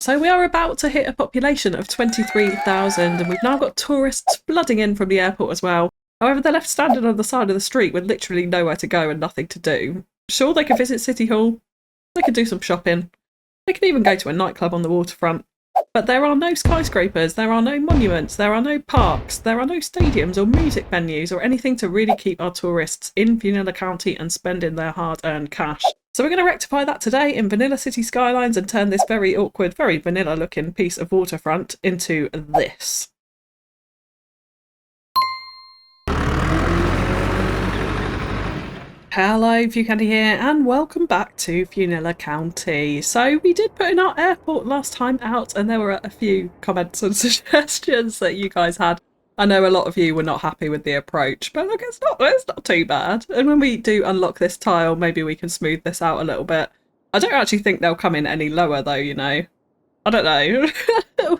So we are about to hit a population of 23,000 and we've now got tourists flooding in from the airport as well. However, they're left standing on the side of the street with literally nowhere to go and nothing to do. Sure, they could visit City Hall, they could do some shopping, they could even go to a nightclub on the waterfront. But there are no skyscrapers, there are no monuments, there are no parks, there are no stadiums or music venues or anything to really keep our tourists in Vanilla County and spending their hard-earned cash. So we're going to rectify that today in Vanilla Cities Skylines and turn this very awkward, very vanilla looking piece of waterfront into this. Hello, FewCandy here, and welcome back to Vanilla County. So we did put in our airport last time out, and there were a few comments and suggestions that you guys had. I know a lot of you were not happy with the approach, but look, it's not too bad. And when we do unlock this tile, maybe we can smooth this out a little bit. I don't actually think they'll come in any lower though, you know. I don't know.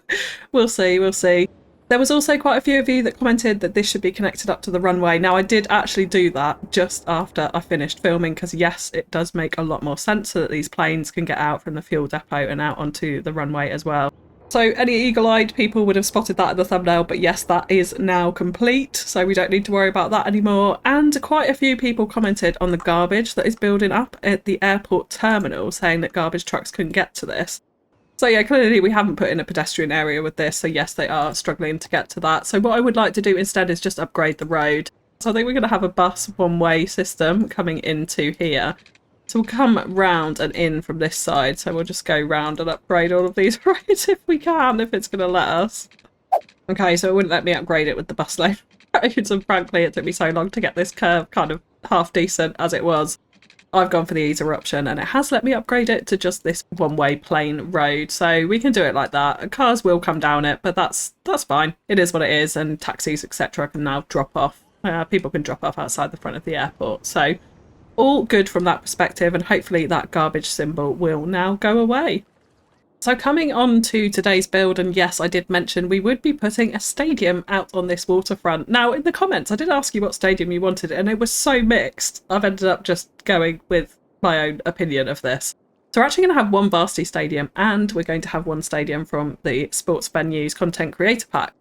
We'll see, we'll see. There was also quite a few of you that commented that this should be connected up to the runway. Now, I did actually do that just after I finished filming because, yes, it does make a lot more sense so that these planes can get out from the fuel depot and out onto the runway as well. So any eagle-eyed people would have spotted that in the thumbnail, but yes, that is now complete, so we don't need to worry about that anymore. And quite a few people commented on the garbage that is building up at the airport terminal, saying that garbage trucks couldn't get to this. So yeah, clearly we haven't put in a pedestrian area with this, so yes, they are struggling to get to that. So what I would like to do instead is just upgrade the road. So I think we're going to have a bus one-way system coming into here. So we'll come round and in from this side, so we'll just go round and upgrade all of these roads if we can, if it's going to let us. Okay, so it wouldn't let me upgrade it with the bus lane roads, and frankly it took me so long to get this curve kind of half decent as it was. I've gone for the easier option and it has let me upgrade it to just this one-way plain road, so we can do it like that. Cars will come down it, but that's fine. It is what it is, and taxis etc. can now drop off. People can drop off outside the front of the airport, so all good from that perspective, and hopefully that garbage symbol will now go away. So coming on to today's build, and yes, I did mention we would be putting a stadium out on this waterfront. Now, in the comments, I did ask you what stadium you wanted, and it was so mixed. I've ended up just going with my own opinion of this. So we're actually going to have one Varsity Stadium, and we're going to have one stadium from the Sports Venues Content Creator Pack.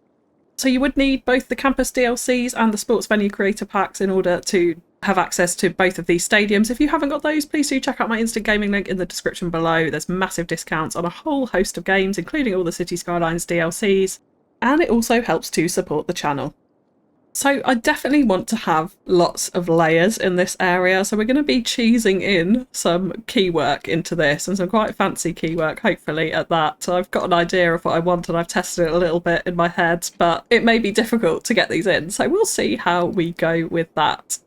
So you would need both the Campus DLCs and the Sports Venue Creator Packs in order to have access to both of these stadiums. If you haven't got those, please do check out my instant gaming link in the description below. There's massive discounts on a whole host of games, including all the City Skylines DLCs, and it also helps to support the channel. So I definitely want to have lots of layers in this area, so we're going to be cheesing in some key work into this, and some quite fancy key work hopefully at that. So I've got an idea of what I want and I've tested it a little bit in my head, but it may be difficult to get these in, so we'll see how we go with that.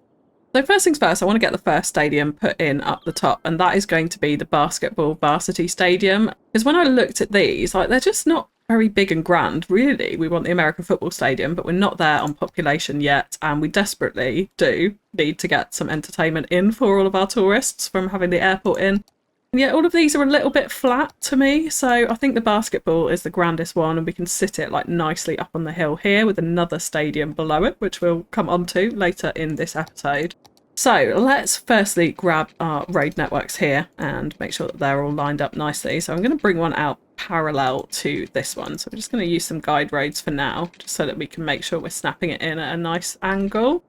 So first things first, I want to get the first stadium put in up the top, and that is going to be the Basketball Varsity Stadium. Because when I looked at these, like, they're just not very big and grand, really. We want the American Football Stadium, but we're not there on population yet, and we desperately do need to get some entertainment in for all of our tourists from having the airport in. And yet all of these are a little bit flat to me, so I think the basketball is the grandest one, and we can sit it like nicely up on the hill here with another stadium below it, which we'll come on to later in this episode. So let's firstly grab our road networks here and make sure that they're all lined up nicely. So I'm going to bring one out parallel to this one. So we're just going to use some guide roads for now, just so that we can make sure we're snapping it in at a nice angle.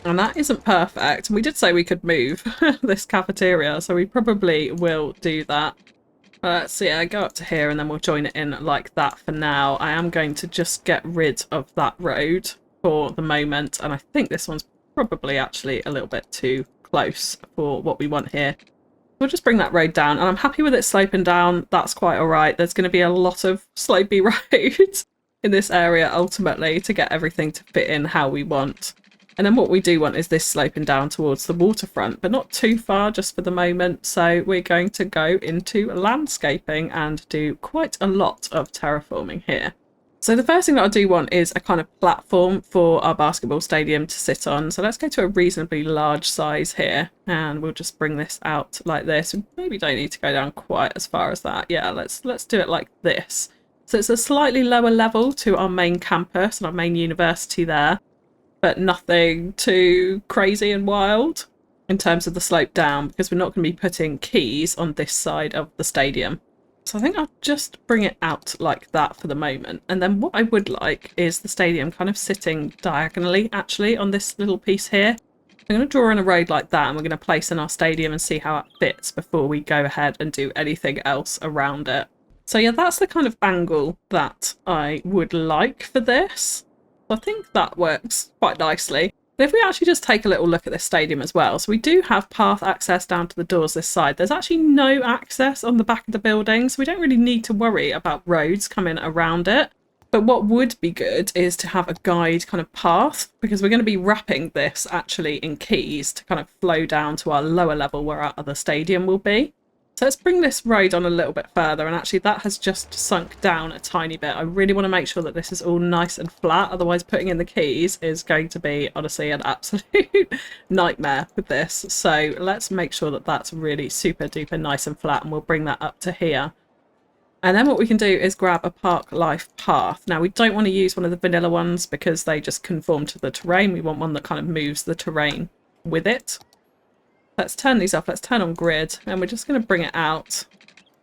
And that isn't perfect. And we did say we could move this cafeteria, so we probably will do that. Let's see, I go up to here and then we'll join it in like that for now. I am going to just get rid of that road for the moment, and I think this one's probably actually a little bit too close for what we want here. We'll just bring that road down, and I'm happy with it sloping down. That's quite all right. There's going to be a lot of slopey roads in this area ultimately to get everything to fit in how we want. And then what we do want is this sloping down towards the waterfront, but not too far just for the moment. So we're going to go into landscaping and do quite a lot of terraforming here. So the first thing that I do want is a kind of platform for our basketball stadium to sit on. So let's go to a reasonably large size here, and we'll just bring this out like this. We maybe don't need to go down quite as far as that. Yeah, let's do it like this. So it's a slightly lower level to our main campus and our main university there, but nothing too crazy and wild in terms of the slope down, because we're not going to be putting quays on this side of the stadium. So I think I'll just bring it out like that for the moment. And then what I would like is the stadium kind of sitting diagonally, actually, on this little piece here. I'm going to draw in a road like that, and we're going to place in our stadium and see how it fits before we go ahead and do anything else around it. So yeah, that's the kind of angle that I would like for this. I think that works quite nicely. And if we actually just take a little look at this stadium as well, so we do have path access down to the doors this side. There's actually no access on the back of the building, so we don't really need to worry about roads coming around it. But what would be good is to have a guide kind of path, because we're going to be wrapping this actually in quays to kind of flow down to our lower level where our other stadium will be. So let's bring this road on a little bit further, and actually that has just sunk down a tiny bit. I really want to make sure that this is all nice and flat, otherwise putting in the quays is going to be honestly an absolute nightmare with this. So let's make sure that that's really super duper nice and flat, and we'll bring that up to here. And then what we can do is grab a park life path. Now we don't want to use one of the vanilla ones because they just conform to the terrain. We want one that kind of moves the terrain with it. Let's turn these off. Let's turn on grid, and we're just going to bring it out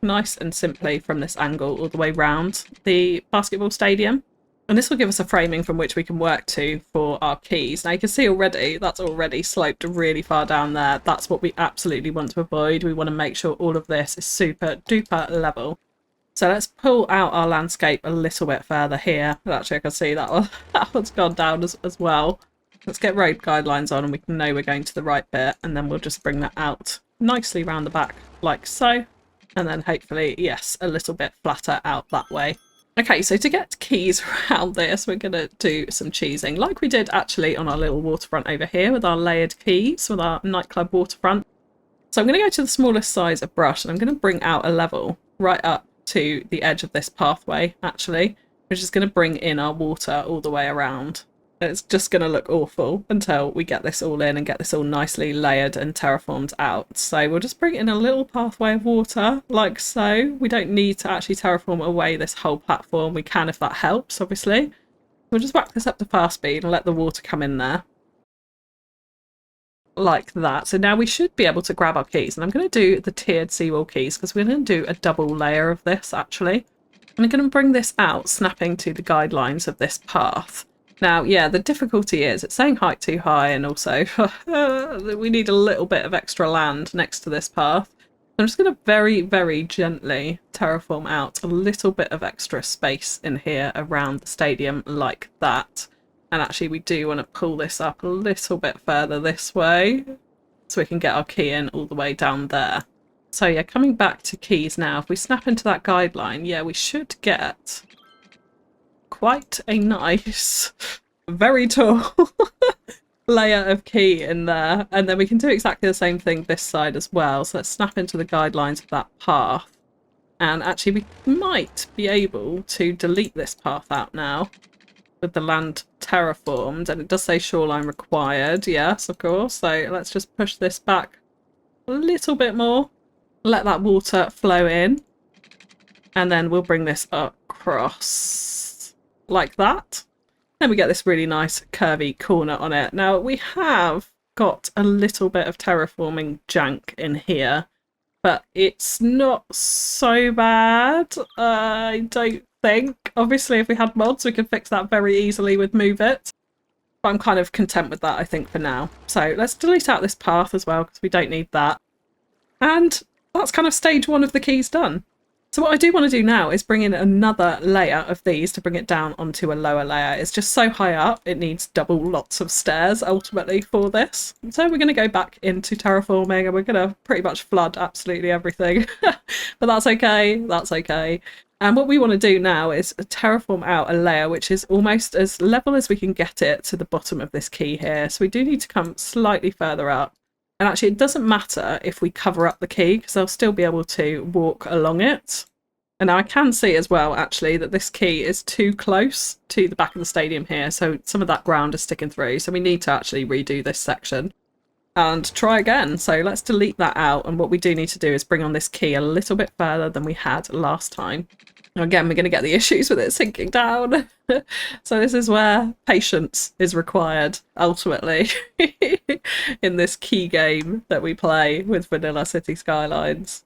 nice and simply from this angle all the way round the basketball stadium. And this will give us a framing from which we can work to for our quays. Now you can see already that's already sloped really far down there. That's what we absolutely want to avoid. We want to make sure all of this is super duper level. So let's pull out our landscape a little bit further here. Actually, I can see that one. That one's gone down as well. Let's get road guidelines on, and we can know we're going to the right bit, and then we'll just bring that out nicely round the back like so. And then hopefully, yes, a little bit flatter out that way. Okay, so to get quays around this, we're going to do some cheesing, like we did actually on our little waterfront over here with our layered quays, with our nightclub waterfront. So I'm going to go to the smallest size of brush, and I'm going to bring out a level right up to the edge of this pathway, actually, which is going to bring in our water all the way around. It's just going to look awful until we get this all in and get this all nicely layered and terraformed out. So we'll just bring in a little pathway of water like so. We don't need to actually terraform away this whole platform. We can if that helps, obviously. We'll just whack this up to fast speed and let the water come in there. Like that. So now we should be able to grab our quays, and I'm going to do the tiered seawall quays because we're going to do a double layer of this actually. And I'm going to bring this out snapping to the guidelines of this path. Now, yeah, the difficulty is it's saying height too high, and also we need a little bit of extra land next to this path. I'm just going to very, very gently terraform out a little bit of extra space in here around the stadium like that. And actually we do want to pull this up a little bit further this way so we can get our quay in all the way down there. So yeah, coming back to quays now, if we snap into that guideline, yeah, we should get quite a nice, very tall layer of quay in there. And then we can do exactly the same thing this side as well. So let's snap into the guidelines of that path. And actually we might be able to delete this path out now with the land terraformed, and it does say shoreline required, yes, of course. So let's just push this back a little bit more, let that water flow in, and then we'll bring this across like that. Then we get this really nice curvy corner on it. Now we have got a little bit of terraforming jank in here, but it's not so bad, I don't think. Obviously, if we had mods, we could fix that very easily with Move It. But I'm kind of content with that, I think, for now. So let's delete out this path as well, because we don't need that. And that's kind of stage one of the quays done. So what I do want to do now is bring in another layer of these to bring it down onto a lower layer. It's just so high up, it needs double lots of stairs ultimately for this. So we're going to go back into terraforming, and we're going to pretty much flood absolutely everything. But that's okay, that's okay. And what we want to do now is terraform out a layer which is almost as level as we can get it to the bottom of this quay here. So we do need to come slightly further up. And actually it doesn't matter if we cover up the quay, because they'll still be able to walk along it. And now I can see as well actually that this quay is too close to the back of the stadium here. So some of that ground is sticking through. So we need to actually redo this section and try again. So let's delete that out. And what we do need to do is bring on this quay a little bit further than we had last time. Again, we're going to get the issues with it sinking down. So this is where patience is required, ultimately, in this quay game that we play with Vanilla Cities Skylines.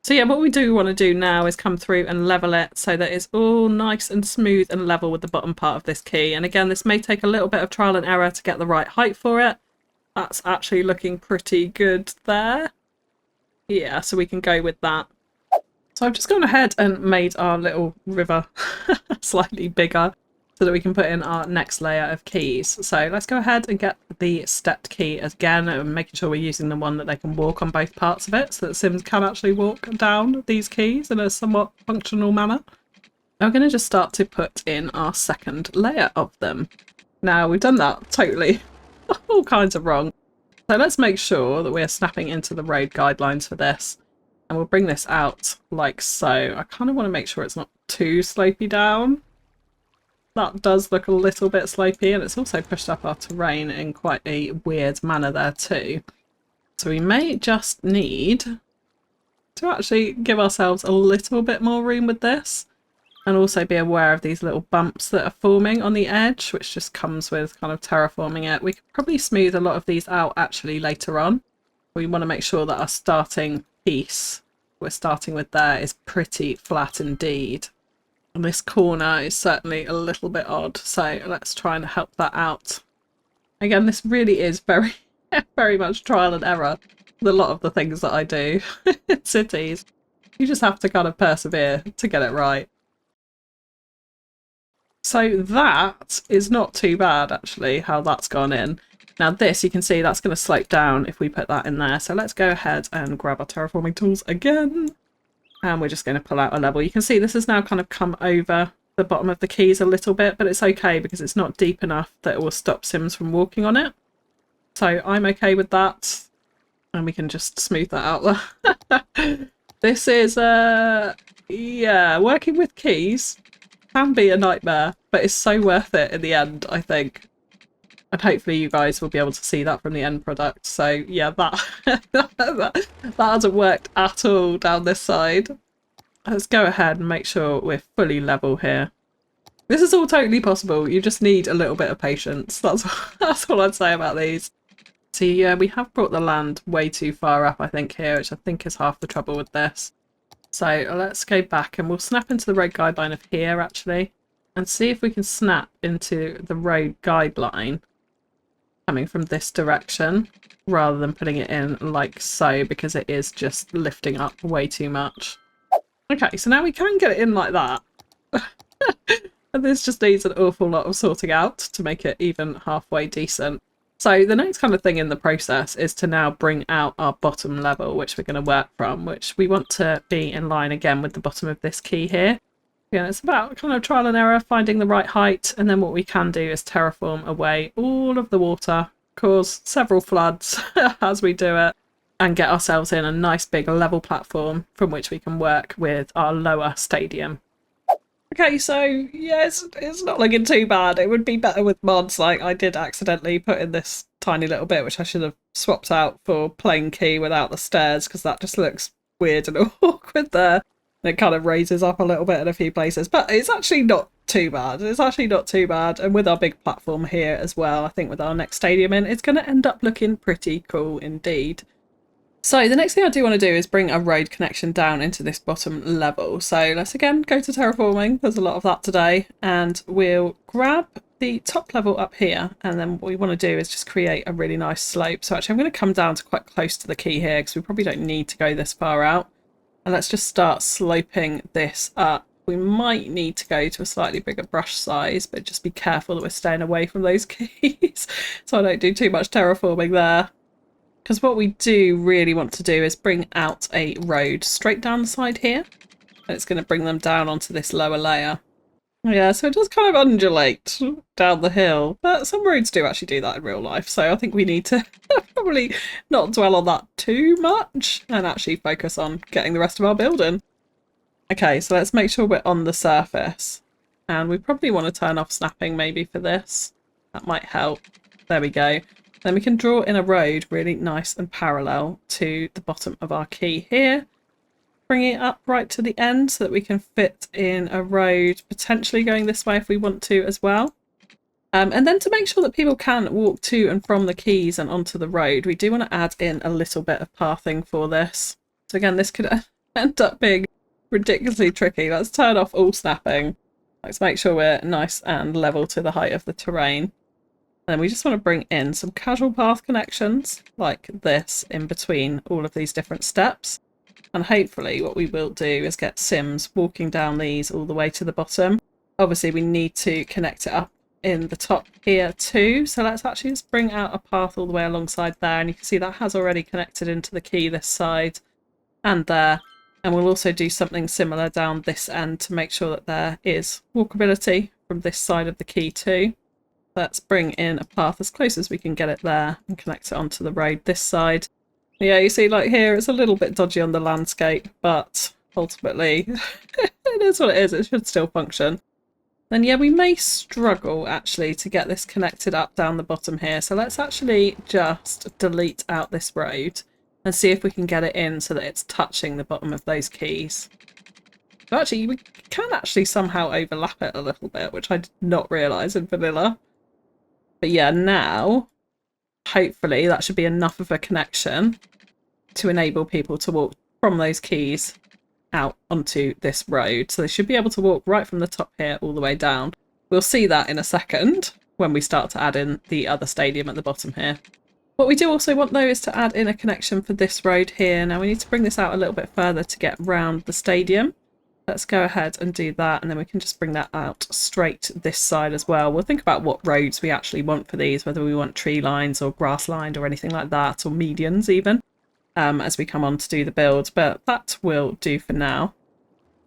So yeah, what we do want to do now is come through and level it so that it's all nice and smooth and level with the bottom part of this quay. And again, this may take a little bit of trial and error to get the right height for it. That's actually looking pretty good there. Yeah, so we can go with that. So I've just gone ahead and made our little river slightly bigger so that we can put in our next layer of keys. So let's go ahead and get the stepped key again, and making sure we're using the one that they can walk on both parts of it so that Sims can actually walk down these keys in a somewhat functional manner. Now we're going to just start to put in our second layer of them. Now we've done that totally all kinds of wrong. So let's make sure that we're snapping into the road guidelines for this. And we'll bring this out like so. I kind of want to make sure it's not too slopey down. That does look a little bit slopey, and it's also pushed up our terrain in quite a weird manner there too. So we may just need to actually give ourselves a little bit more room with this, and also be aware of these little bumps that are forming on the edge, which just comes with kind of terraforming it. We could probably smooth a lot of these out actually later on. We want to make sure that our starting piece we're starting with there is pretty flat indeed. And this corner is certainly a little bit odd, so let's try and help that out. Again, this really is very, very much trial and error with a lot of the things that I do in cities. You just have to kind of persevere to get it right. So that is not too bad, actually, how that's gone in. Now this, you can see that's going to slope down if we put that in there. So let's go ahead and grab our terraforming tools again. And we're just going to pull out a level. You can see this has now kind of come over the bottom of the keys a little bit, but it's okay because it's not deep enough that it will stop Sims from walking on it. So I'm okay with that. And we can just smooth that out there. This is, yeah, working with keys can be a nightmare, but it's so worth it in the end, I think. And hopefully you guys will be able to see that from the end product. So yeah, that hasn't worked at all down this side. Let's go ahead and make sure we're fully level here. This is all totally possible. You just need a little bit of patience. That's all I'd say about these. See, yeah, we have brought the land way too far up, I think, here, which I think is half the trouble with this. So let's go back and we'll snap into the road guideline of here, actually, and see if we can snap into the road guideline coming from this direction rather than putting it in like so, because it is just lifting up way too much. Okay, so now we can get it in like that. And this just needs an awful lot of sorting out to make it even halfway decent. So the next kind of thing in the process is to now bring out our bottom level, which we're going to work from, which we want to be in line again with the bottom of this key here. Yeah, it's about kind of trial and error, finding the right height, and then what we can do is terraform away all of the water, cause several floods as we do it, and get ourselves in a nice big level platform from which we can work with our lower stadium. Okay, so yeah, it's not looking too bad. It would be better with mods. Like, I did accidentally put in this tiny little bit, which I should have swapped out for plain quay without the stairs, because that just looks weird and awkward there. It kind of raises up a little bit in a few places, but it's actually not too bad. It's actually not too bad. And with our big platform here as well, I think with our next stadium in, it's going to end up looking pretty cool indeed. So the next thing I do want to do is bring a road connection down into this bottom level. So let's again go to terraforming. There's a lot of that today. And we'll grab the top level up here. And then what we want to do is just create a really nice slope. So actually I'm going to come down to quite close to the quay here, because we probably don't need to go this far out. And let's just start sloping this up. We might need to go to a slightly bigger brush size, but just be careful that we're staying away from those keys so I don't do too much terraforming there. Because what we do really want to do is bring out a road straight down the side here. And it's going to bring them down onto this lower layer. Yeah, so it does kind of undulate down the hill, but some roads do actually do that in real life, so I think we need to probably not dwell on that too much and actually focus on getting the rest of our building. Okay, so let's make sure we're on the surface, and we probably want to turn off snapping maybe for this. That might help. There we go. Then we can draw in a road really nice and parallel to the bottom of our quay here. Bring it up right to the end so that we can fit in a road potentially going this way if we want to as well. And then to make sure that people can walk to and from the quays and onto the road, we do want to add in a little bit of pathing for this. So again, this could end up being ridiculously tricky. Let's turn off all snapping. Let's make sure we're nice and level to the height of the terrain. And then we just want to bring in some casual path connections like this in between all of these different steps. And hopefully what we will do is get Sims walking down these all the way to the bottom. Obviously we need to connect it up in the top here too, so let's actually just bring out a path all the way alongside there, and you can see that has already connected into the quay this side and there. And we'll also do something similar down this end to make sure that there is walkability from this side of the quay too. Let's bring in a path as close as we can get it there and connect it onto the road this side. Yeah, you see, like here it's a little bit dodgy on the landscape, but ultimately it is what it is. It should still function. Then yeah, we may struggle actually to get this connected up down the bottom here. So let's actually just delete out this road and see if we can get it in so that it's touching the bottom of those quays. So actually, we can actually somehow overlap it a little bit, which I did not realise in vanilla. But yeah, now, hopefully that should be enough of a connection to enable people to walk from those quays out onto this road. So they should be able to walk right from the top here all the way down. We'll see that in a second when we start to add in the other stadium at the bottom here. What we do also want though is to add in a connection for this road here. Now we need to bring this out a little bit further to get round the stadium. Let's go ahead and do that, and then we can just bring that out straight this side as well. We'll think about what roads we actually want for these, whether we want tree lines or grass lined or anything like that, or medians even. As we come on to do the build, but that will do for now.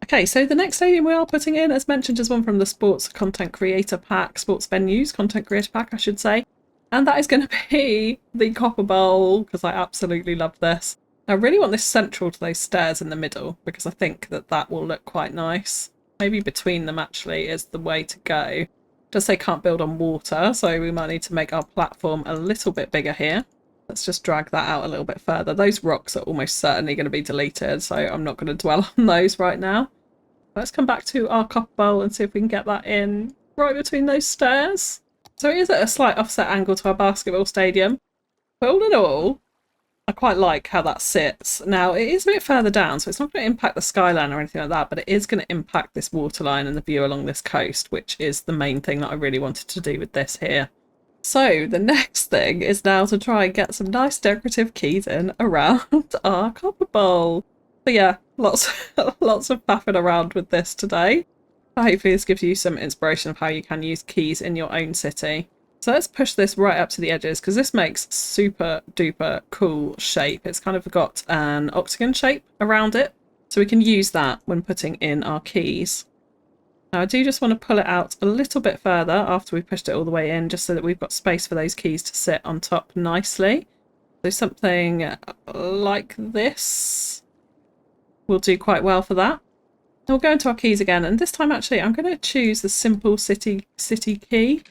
Okay, so the next stadium we are putting in, as mentioned, is one from the Sports Content Creator Pack, Sports Venues Content Creator Pack, I should say. And that is going to be the Copper Bowl, because I absolutely love this. I really want this central to those stairs in the middle, because I think that that will look quite nice. Maybe between them actually is the way to go. It does say can't build on water, so we might need to make our platform a little bit bigger here. Let's just drag that out a little bit further. Those rocks are almost certainly going to be deleted, so I'm not going to dwell on those right now. Let's come back to our copper bowl and see if we can get that in right between those stairs. So it is at a slight offset angle to our basketball stadium. But all in all, I quite like how that sits. Now, it is a bit further down, so it's not going to impact the skyline or anything like that, but it is going to impact this waterline and the view along this coast, which is the main thing that I really wanted to do with this here. So the next thing is now to try and get some nice decorative keys in around our copper bowl. So yeah, lots of faffing around with this today. Hopefully this gives you some inspiration of how you can use keys in your own city. So let's push this right up to the edges, because this makes super duper cool shape. It's kind of got an octagon shape around it, so we can use that when putting in our keys. Now I do just want to pull it out a little bit further after we've pushed it all the way in, just so that we've got space for those keys to sit on top nicely. So something like this will do quite well for that. And we'll go into our keys again, and this time actually I'm going to choose the simple city key,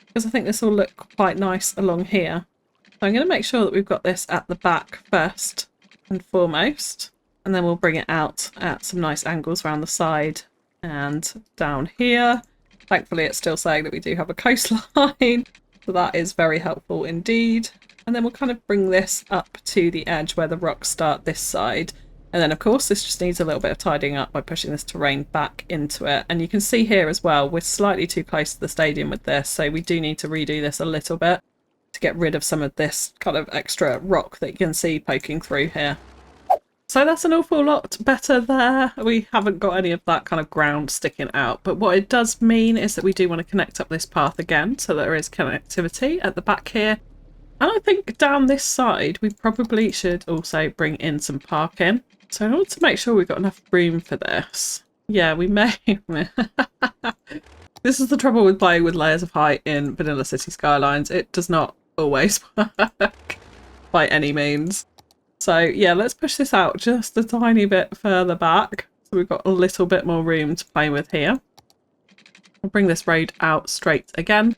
because I think this will look quite nice along here. So I'm going to make sure that we've got this at the back first and foremost, and then we'll bring it out at some nice angles around the side and down here. Thankfully it's still saying that we do have a coastline, so that is very helpful indeed. And then we'll kind of bring this up to the edge where the rocks start this side. And then of course this just needs a little bit of tidying up by pushing this terrain back into it. And you can see here as well, we're slightly too close to the stadium with this, so we do need to redo this a little bit to get rid of some of this kind of extra rock that you can see poking through here. So that's an awful lot better there. We haven't got any of that kind of ground sticking out, but what it does mean is that we do want to connect up this path again so that there is connectivity at the back here. And I think down this side we probably should also bring in some parking. So in order to make sure we've got enough room for this, yeah, we may. This is the trouble with playing with layers of height in Vanilla Cities Skylines. It does not always work by any means. So yeah, let's push this out just a tiny bit further back, so we've got a little bit more room to play with here. We'll bring this road out straight again,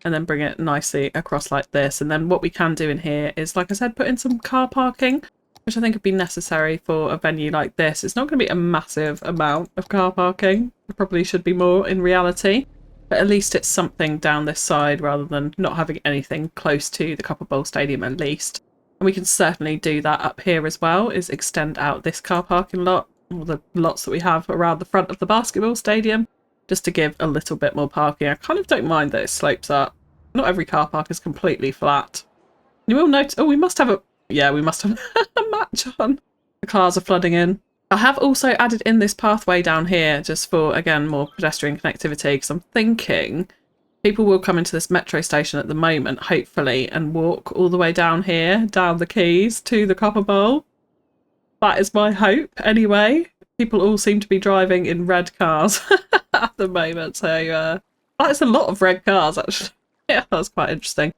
and then bring it nicely across like this. And then what we can do in here is, like I said, put in some car parking, which I think would be necessary for a venue like this. It's not going to be a massive amount of car parking. There probably should be more in reality, but at least it's something down this side rather than not having anything close to the Copper Bowl Stadium at least. And we can certainly do that up here as well, is extend out this car parking lot all the lots that we have around the front of the basketball stadium, just to give a little bit more parking. I kind of don't mind that it slopes up. Not every car park is completely flat. You will notice, oh, we must have we must have a match on. The cars are flooding in. I have also added in this pathway down here just for, again, more pedestrian connectivity, because I'm thinking people will come into this metro station at the moment, hopefully, and walk all the way down here, down the quays to the Copper Bowl. That is my hope, anyway. People all seem to be driving in red cars at the moment, so that's a lot of red cars, actually. Yeah, that's quite interesting.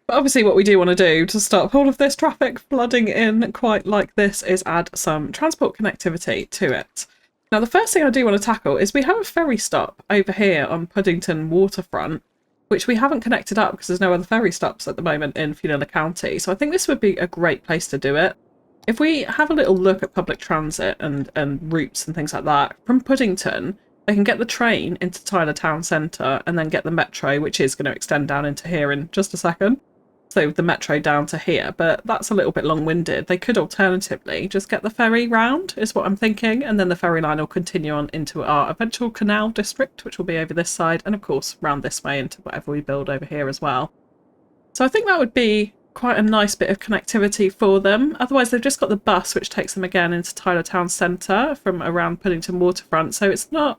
But obviously what we do want to do to stop all of this traffic flooding in quite like this is add some transport connectivity to it. Now, the first thing I do want to tackle is we have a ferry stop over here on Puddington Waterfront, which we haven't connected up because there's no other ferry stops at the moment in Vanilla County. So I think this would be a great place to do it. If we have a little look at public transit and routes and things like that, from Puddington, they can get the train into Tyler Town Centre and then get the metro, which is going to extend down into here in just a second. So the metro down to here, but that's a little bit long-winded. They could alternatively just get the ferry round, is what I'm thinking, and then the ferry line will continue on into our eventual canal district, which will be over this side, and of course round this way into whatever we build over here as well. So I think that would be quite a nice bit of connectivity for them. Otherwise, they've just got the bus, which takes them again into Tyler Town Centre from around Puddington Waterfront, so it's not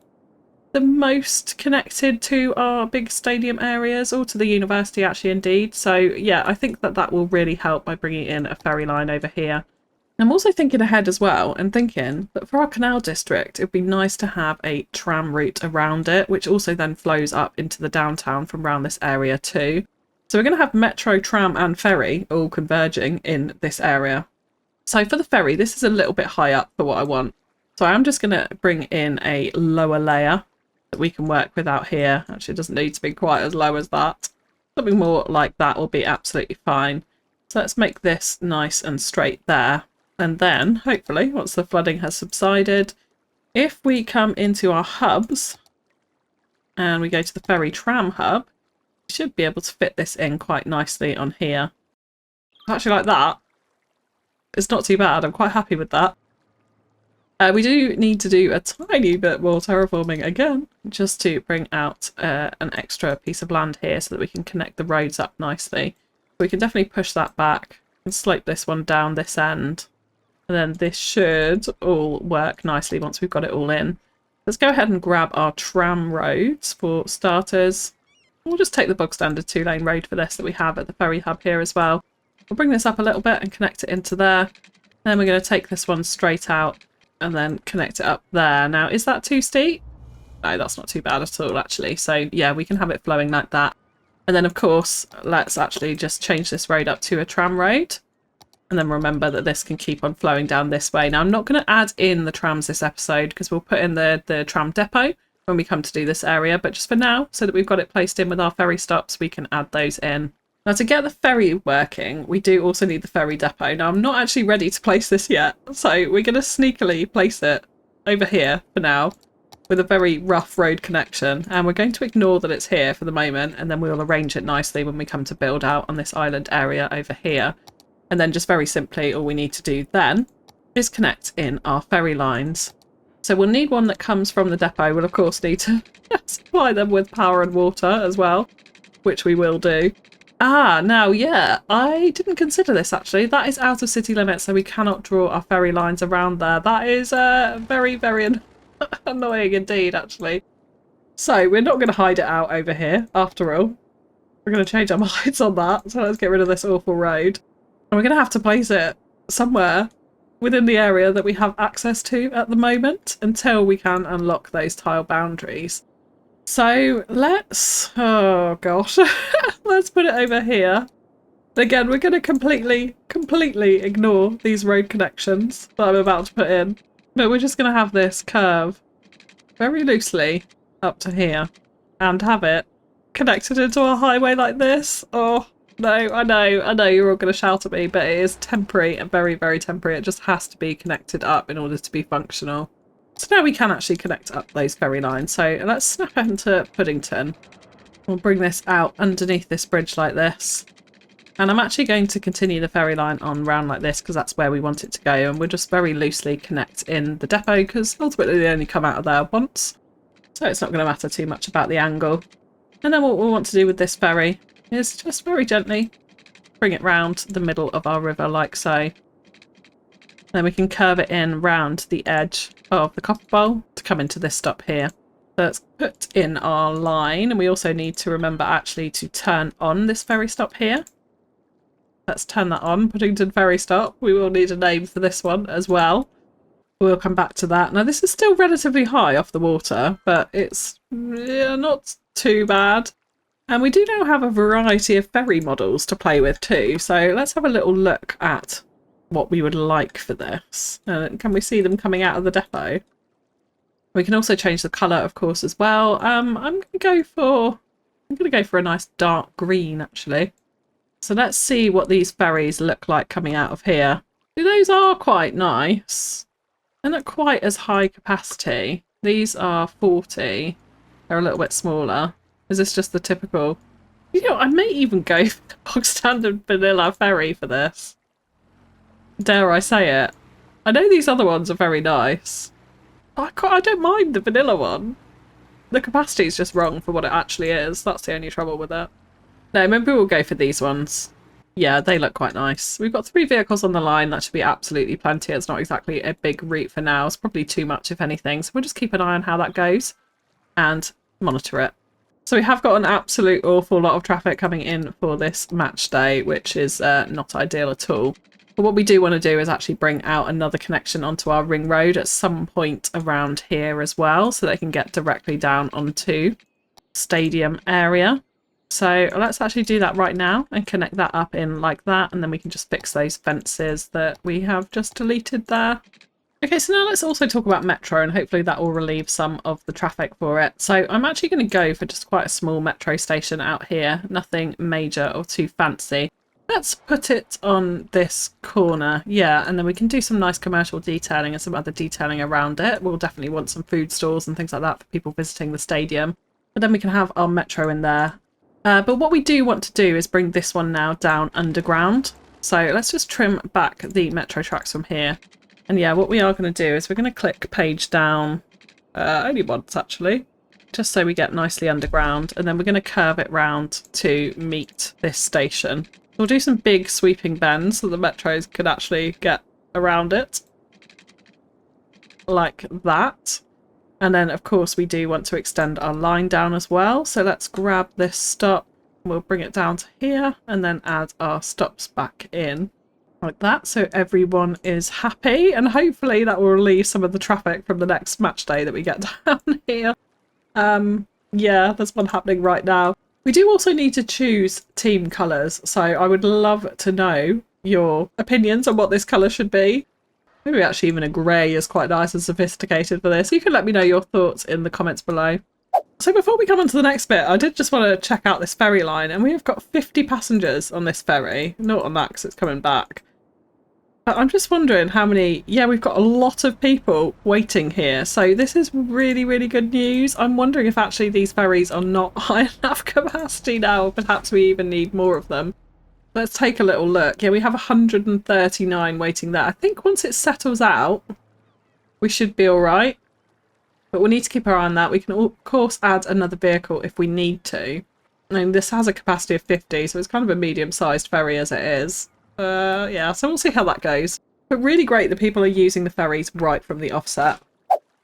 the most connected to our big stadium areas or to the university, actually, indeed. So yeah, I think that that will really help by bringing in a ferry line over here. I'm also thinking ahead as well and thinking that for our canal district, it would be nice to have a tram route around it, which also then flows up into the downtown from around this area too. So we're going to have metro, tram and ferry all converging in this area. So for the ferry, this is a little bit high up for what I want. So I'm just going to bring in a lower layer that we can work with out here. Actually, it doesn't need to be quite as low as that. Something more like that will be absolutely fine. So let's make this nice and straight there. And then, hopefully, once the flooding has subsided, if we come into our hubs and we go to the ferry tram hub, we should be able to fit this in quite nicely on here. Actually, like that, it's not too bad. I'm quite happy with that. We do need to do a tiny bit more terraforming again, just to bring out an extra piece of land here so that we can connect the roads up nicely. We can definitely push that back and slope this one down this end. And then this should all work nicely once we've got it all in. Let's go ahead and grab our tram roads for starters. We'll just take the bog standard 2-lane road for this that we have at the ferry hub here as well. We'll bring this up a little bit and connect it into there. Then we're going to take this one straight out and then connect it up there. Now, is that too steep? No, that's not too bad at all, actually. So, yeah, we can have it flowing like that. And then, of course, let's actually just change this road up to a tram road. And then remember that this can keep on flowing down this way. Now, I'm not going to add in the trams this episode because we'll put in the tram depot when we come to do this area. But just for now, so that we've got it placed in with our ferry stops, we can add those in. Now, to get the ferry working, we do also need the ferry depot. Now, I'm not actually ready to place this yet, so we're going to sneakily place it over here for now with a very rough road connection. And we're going to ignore that it's here for the moment, and then we'll arrange it nicely when we come to build out on this island area over here. And then just very simply, all we need to do then is connect in our ferry lines. So we'll need one that comes from the depot. We'll, of course, need to supply them with power and water as well, which we will do. Ah, now, yeah, I didn't consider this, actually. That is out of city limits, so we cannot draw our ferry lines around there. That is very, very annoying indeed, actually. So we're not going to hide it out over here, after all. We're going to change our minds on that, so let's get rid of this awful road. And we're going to have to place it somewhere within the area that we have access to at the moment until we can unlock those tile boundaries. So let's, oh gosh, let's put it over here. Again, we're going to completely ignore these road connections that I'm about to put in. But we're just going to have this curve very loosely up to here and have it connected into a highway like this. Oh, no, I know you're all going to shout at me, but it is temporary and very, very temporary. It just has to be connected up in order to be functional. So now we can actually connect up those ferry lines. So let's snap into Puddington. We'll bring this out underneath this bridge like this. And I'm actually going to continue the ferry line on round like this because that's where we want it to go. And we'll just very loosely connect in the depot because ultimately they only come out of there once. So it's not going to matter too much about the angle. And then what we'll want to do with this ferry is just very gently bring it round the middle of our river like so. Then we can curve it in round the edge of the copper bowl to come into this stop here. So let's put in our line, and we also need to remember actually to turn on this ferry stop here. Let's turn that on, Puddington Ferry Stop. We will need a name for this one as well. We'll come back to that. Now this is still relatively high off the water, but it's not too bad. And we do now have a variety of ferry models to play with too. So let's have a little look at what we would like for this. Can we see them coming out of the depot? We can also change the colour, of course, as well. I'm going to go for a nice dark green actually. So let's see what these ferries look like coming out of here. Those are quite nice. They're not quite as high capacity. These are 40. They're a little bit smaller. Is this just the typical? You know, I may even go for the bog standard vanilla ferry for this. Dare I say it? I know these other ones are very nice. I don't mind the vanilla one. The capacity is just wrong for what it actually is. That's the only trouble with it. No, maybe we'll go for these ones. Yeah, they look quite nice. We've got 3 vehicles on the line. That should be absolutely plenty. It's not exactly a big route for now. It's probably too much, if anything. So we'll just keep an eye on how that goes and monitor it. So we have got an absolute awful lot of traffic coming in for this match day, which is not ideal at all. But what we do want to do is actually bring out another connection onto our ring road at some point around here as well, so they can get directly down onto stadium area. So let's actually do that right now and connect that up in like that, and then we can just fix those fences that we have just deleted there. Okay, so now let's also talk about Metro, and hopefully that will relieve some of the traffic for it. So I'm actually going to go for just quite a small Metro station out here, nothing major or too fancy. Let's put it on this corner, yeah, and then we can do some nice commercial detailing and some other detailing around it. We'll definitely want some food stores and things like that for people visiting the stadium. But then we can have our Metro in there. But what we do want to do is bring this one now down underground. So let's just trim back the Metro tracks from here. And yeah, what we are going to do is we're going to click page down, only once actually, just so we get nicely underground. And then we're going to curve it round to meet this station. We'll do some big sweeping bends so the Metros can actually get around it. Like that. And then, of course, we do want to extend our line down as well. So let's grab this stop. We'll bring it down to here and then add our stops back in like that. So everyone is happy, and hopefully that will relieve some of the traffic from the next match day that we get down here. Yeah, there's one happening right now. We do also need to choose team colours. So I would love to know your opinions on what this colour should be. Maybe actually even a grey is quite nice and sophisticated for this. You can let me know your thoughts in the comments below. So before we come on to the next bit, I did just want to check out this ferry line, and we have got 50 passengers on this ferry. Not on that because it's coming back. But I'm just wondering how many... Yeah, we've got a lot of people waiting here. So this is really, really good news. I'm wondering if actually these ferries are not high enough capacity now. Perhaps we even need more of them. Let's take a little look. Yeah, we have 139 waiting there. I think once it settles out, we should be all right. But we'll need to keep our eye on that. We can, of course, add another vehicle if we need to. And this has a capacity of 50, so it's kind of a medium-sized ferry as it is. Yeah, so we'll see how that goes. But really great that people are using the ferries right from the offset.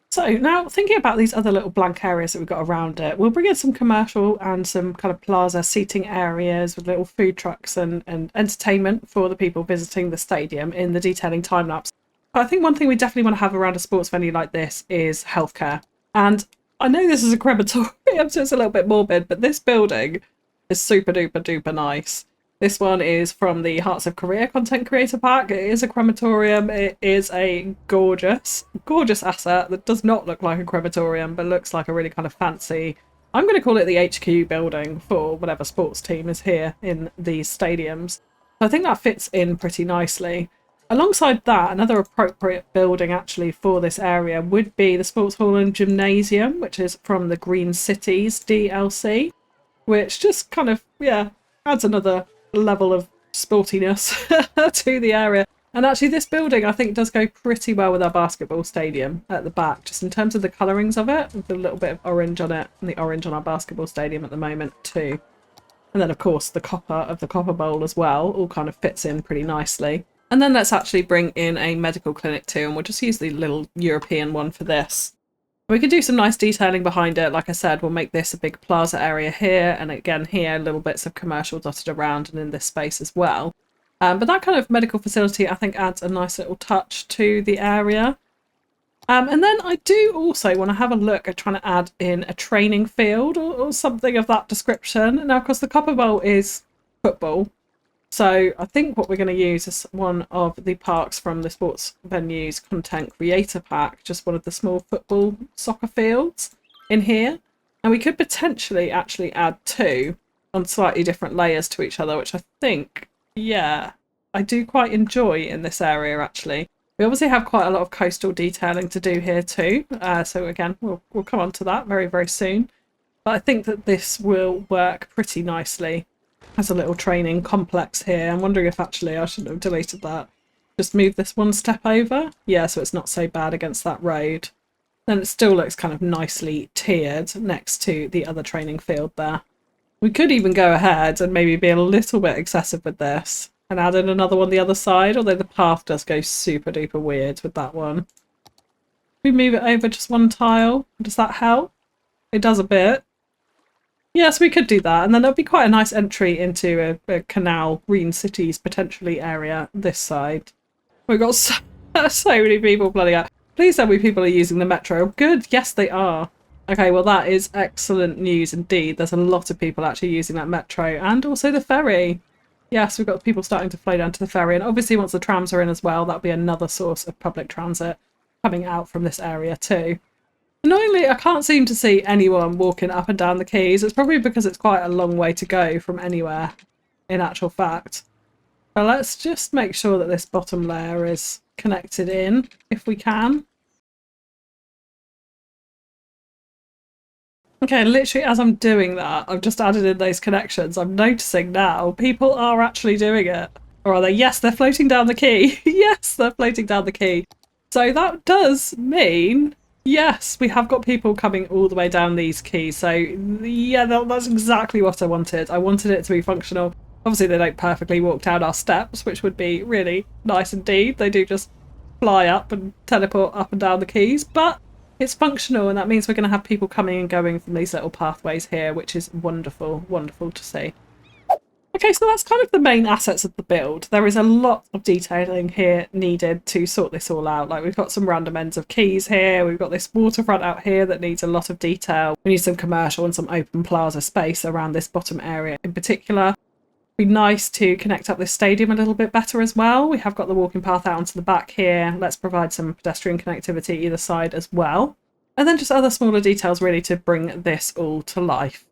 So now thinking about these other little blank areas that we've got around it, we'll bring in some commercial and some kind of plaza seating areas with little food trucks and entertainment for the people visiting the stadium in the detailing time lapse. But I think one thing we definitely want to have around a sports venue like this is healthcare. And I know this is a crematorium, so it's a little bit morbid, but this building is super duper duper nice. This one is from the Hearts of Korea Content Creator Pack. It is a crematorium. It is a gorgeous, gorgeous asset that does not look like a crematorium, but looks like a really kind of fancy... I'm going to call it the HQ building for whatever sports team is here in these stadiums. I think that fits in pretty nicely. Alongside that, another appropriate building actually for this area would be the Sports Hall and Gymnasium, which is from the Green Cities DLC, which just kind of, yeah, adds another level of sportiness to the area. And actually this building I think does go pretty well with our basketball stadium at the back, just in terms of the colourings of it, with a little bit of orange on it, and the orange on our basketball stadium at the moment too. And then of course the copper of the copper bowl as well all kind of fits in pretty nicely. And then let's actually bring in a medical clinic too, and we'll just use the little European one for this. We can do some nice detailing behind it. Like I said, we'll make this a big plaza area here, and again here little bits of commercial dotted around and in this space as well. But that kind of medical facility I think adds a nice little touch to the area. And then I do also want to have a look at trying to add in a training field or something of that description. Now of course the Copper Bowl is football, so I think what we're going to use is one of the parks from the Sports Venues Content Creator Pack, just one of the small football soccer fields in here. And we could potentially actually add two on slightly different layers to each other, which I think, yeah, I do quite enjoy in this area actually. We obviously have quite a lot of coastal detailing to do here too, so again we'll come on to that very, very soon. But I think that this will work pretty nicely as a little training complex here. I'm wondering if actually I shouldn't have deleted that. Just move this one step over. Yeah, so it's not so bad against that road. Then it still looks kind of nicely tiered next to the other training field there. We could even go ahead and maybe be a little bit excessive with this and add in another one the other side, although the path does go super duper weird with that one. We move it over just one tile. Does that help? It does a bit. Yes, we could do that, and then there'll be quite a nice entry into a canal, green cities potentially area this side. We've got so many people bloody out. Please tell me people are using the metro. Good, yes they are. Okay, well that is excellent news indeed. There's a lot of people actually using that metro, and also the ferry. Yes, we've got people starting to flow down to the ferry, and obviously once the trams are in as well, that'll be another source of public transit coming out from this area too. Annoyingly, I can't seem to see anyone walking up and down the quays. It's probably because it's quite a long way to go from anywhere, in actual fact. But let's just make sure that this bottom layer is connected in, if we can. Okay, literally as I'm doing that, I've just added in those connections. I'm noticing now people are actually doing it. Or are they? Yes, they're floating down the quay. Yes, they're floating down the quay. So that does mean... yes, we have got people coming all the way down these quays. So yeah, that's exactly what I wanted. I wanted it to be functional. Obviously they don't perfectly walk down our steps, which would be really nice indeed. They do just fly up and teleport up and down the quays, but it's functional, and that means we're going to have people coming and going from these little pathways here, which is wonderful, wonderful to see. Okay, so that's kind of the main assets of the build. There is a lot of detailing here needed to sort this all out. Like, we've got some random ends of quays here. We've got this waterfront out here that needs a lot of detail. We need some commercial and some open plaza space around this bottom area in particular. It'd be nice to connect up this stadium a little bit better as well. We have got the walking path out onto the back here. Let's provide some pedestrian connectivity either side as well. And then just other smaller details really to bring this all to life.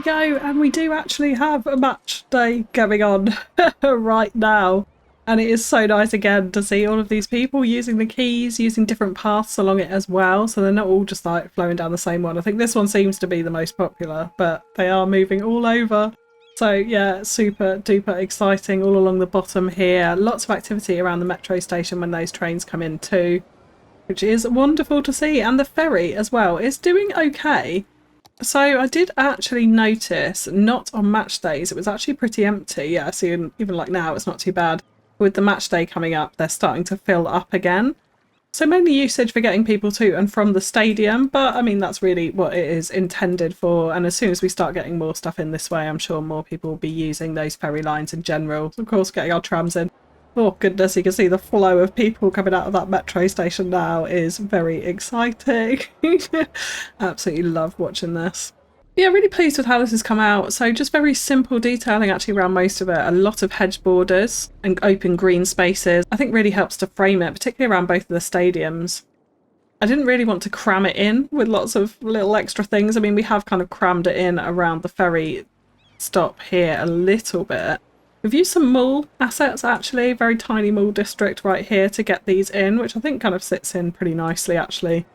go, and we do actually have a match day going on right now. And it is so nice again to see all of these people using the quays, using different paths along it as well. So they're not all just like flowing down the same one. I think this one seems to be the most popular, but they are moving all over. So yeah, super duper exciting all along the bottom here. Lots of activity around the metro station when those trains come in too, which is wonderful to see. And the ferry as well is doing okay. So I did actually notice, not on match days, it was actually pretty empty. Yeah, see, even like now it's not too bad. With the match day coming up, they're starting to fill up again. So mainly usage for getting people to and from the stadium, but I mean, that's really what it is intended for. And as soon as we start getting more stuff in this way, I'm sure more people will be using those ferry lines in general. Of course, getting our trams in. Oh goodness, you can see the flow of people coming out of that metro station now is very exciting. Absolutely love watching this. Yeah, really pleased with how this has come out. So just very simple detailing actually around most of it. A lot of hedge borders and open green spaces. I think really helps to frame it, particularly around both of the stadiums. I didn't really want to cram it in with lots of little extra things. I mean, we have kind of crammed it in around the ferry stop here a little bit. We've used some mall assets actually, very tiny mall district right here to get these in, which I think kind of sits in pretty nicely actually.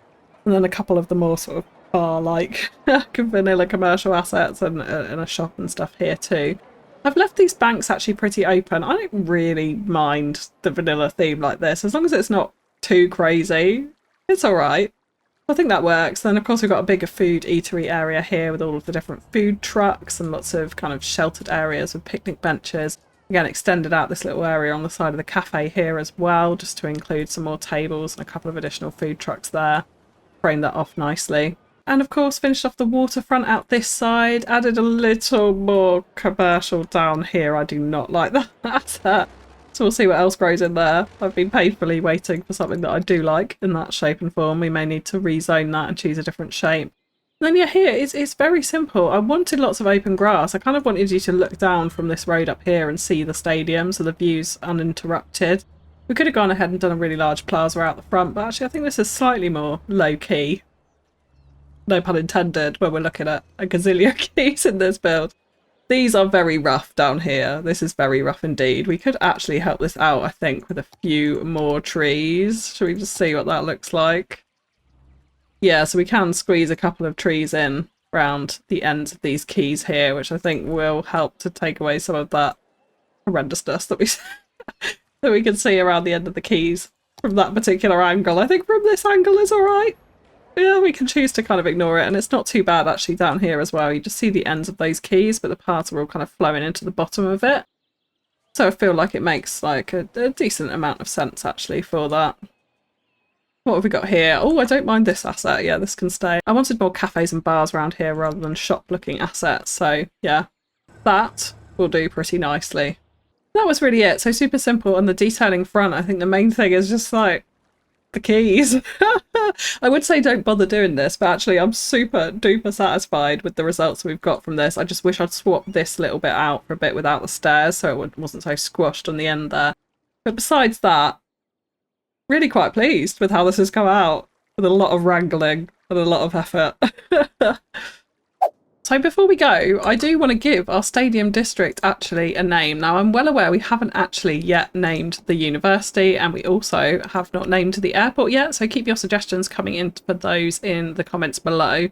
And then a couple of the more sort of bar-like vanilla commercial assets and a shop and stuff here too. I've left these banks actually pretty open. I don't really mind the vanilla theme like this, as long as it's not too crazy. It's alright. I think that works. Then of course we've got a bigger food eatery area here with all of the different food trucks and lots of kind of sheltered areas with picnic benches. Again, extended out this little area on the side of the cafe here as well, just to include some more tables and a couple of additional food trucks there. Frame that off nicely. And of course finished off the waterfront out this side, added a little more commercial down here. I do not like that. So we'll see what else grows in there. I've been painfully waiting for something that I do like in that shape and form. We may need to rezone that and choose a different shape. And then yeah, here it's very simple. I wanted lots of open grass. I kind of wanted you to look down from this road up here and see the stadium, so the view's uninterrupted. We could have gone ahead and done a really large plaza out the front, but actually I think this is slightly more low-key. No pun intended, when we're looking at a gazillion keys in this build. These are very rough down here. This is very rough indeed. We could actually help this out, I think, with a few more trees. Should we just see what that looks like? Yeah, so we can squeeze a couple of trees in around the ends of these keys here, which I think will help to take away some of that horrendousness that we that we can see around the end of the keys from that particular angle. I think from this angle is alright. Yeah, we can choose to kind of ignore it, and it's not too bad actually down here as well. You just see the ends of those keys, but the parts are all kind of flowing into the bottom of it. So I feel like it makes like a decent amount of sense actually for that. What have we got here? Oh, I don't mind this asset. Yeah, this can stay. I wanted more cafes and bars around here rather than shop-looking assets. So yeah, that will do pretty nicely. That was really it. So super simple. And the detailing front, I think the main thing is just like the keys. I would say don't bother doing this, but actually I'm super duper satisfied with the results we've got from this. I just wish I'd swapped this little bit out for a bit without the stairs so it wasn't so squashed on the end there. But besides that, really quite pleased with how this has come out, with a lot of wrangling and a lot of effort. So before we go, I do want to give our stadium district actually a name. Now I'm well aware we haven't actually yet named the university, and we also have not named the airport yet, so keep your suggestions coming in for those in the comments below.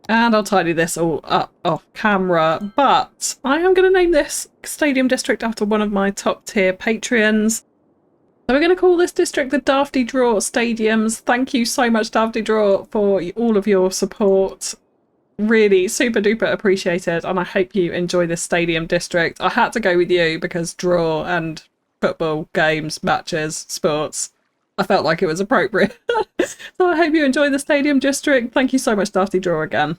And I'll tidy this all up off camera, but I am going to name this stadium district after one of my top tier Patreons. So we're going to call this district the Dafty Draw Stadiums. Thank you so much, Dafty Draw, for all of your support. Really super duper appreciated, and I hope you enjoy this stadium district. I had to go with you because draw and football games, matches, sports, I felt like it was appropriate. So I hope you enjoy the stadium district. Thank you so much, Dafty Draw, again.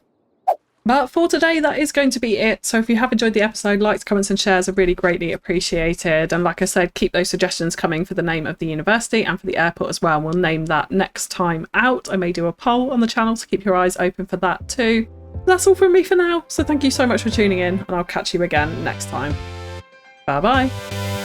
But for today, that is going to be it. So if you have enjoyed the episode, likes, comments and shares are really greatly appreciated. And like I said, keep those suggestions coming for the name of the university and for the airport as well. We'll name that next time out. I may do a poll on the channel, so keep your eyes open for that too. That's all from me for now. So thank you so much for tuning in, and I'll catch you again next time. Bye bye.